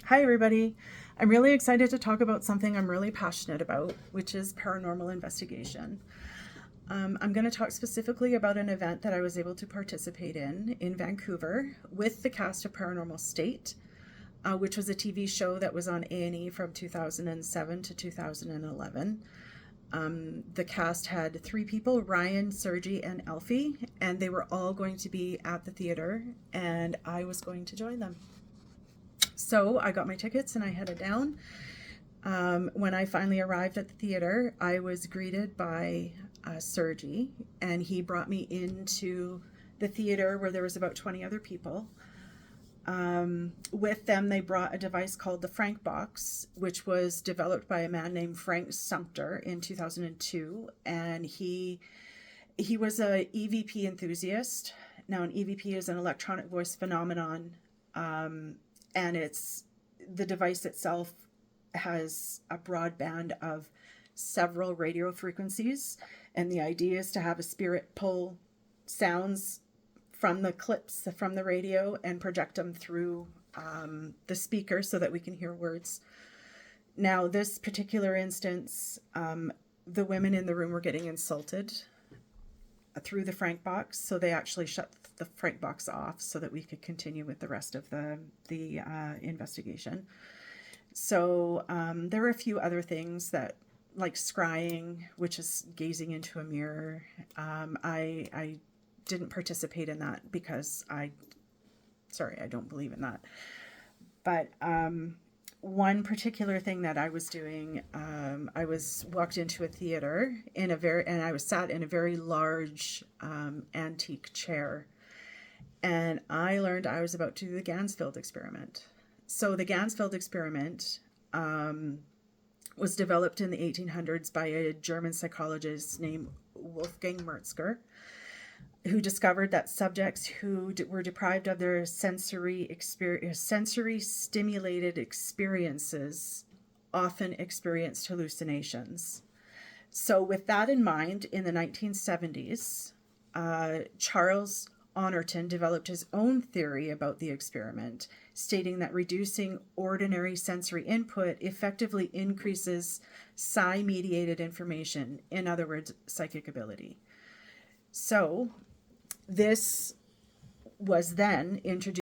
Hi, everybody. I'm really excited to talk about something I'm really passionate about, which is paranormal investigation. I'm going to talk specifically about an event that I was able to participate in Vancouver with the cast of Paranormal State, which was a TV show that was on A&E from 2007 to 2011. The cast had three people, Ryan, Sergi, and Elfie, and they were all going to be at the theater, and I was going to join them. So I got my tickets and I headed down. When I finally arrived at the theater, I was greeted by Sergi, and he brought me into the theater where there was about 20 other people. With them, they brought a device called the Frank Box, which was developed by a man named Frank Sumter in 2002, and he was a EVP enthusiast. Now, an EVP is an electronic voice phenomenon, and the device itself has a broad band of several radio frequencies, and the idea is to have a spirit pull sounds from the clips from the radio and project them through the speaker so that we can hear words. Now, this particular instance, the women in the room were getting insulted through the Frank Box, so they actually shut the Frank Box off so that we could continue with the rest of the investigation. So there were a few other things that, like scrying, which is gazing into a mirror. I didn't participate in that because I don't believe in that. But one particular thing that I was doing, I was walked into a theater and I was sat in a very large antique chair, and I learned I was about to do the Ganzfeld experiment. So the Ganzfeld experiment was developed in the 1800s by a German psychologist named Wolfgang Metzger, who discovered that subjects who were deprived of their sensory stimulated experiences often experienced hallucinations. So with that in mind, in the 1970s, Charles Honorton developed his own theory about the experiment, stating that reducing ordinary sensory input effectively increases psi-mediated information, in other words, psychic ability. So this was then introduced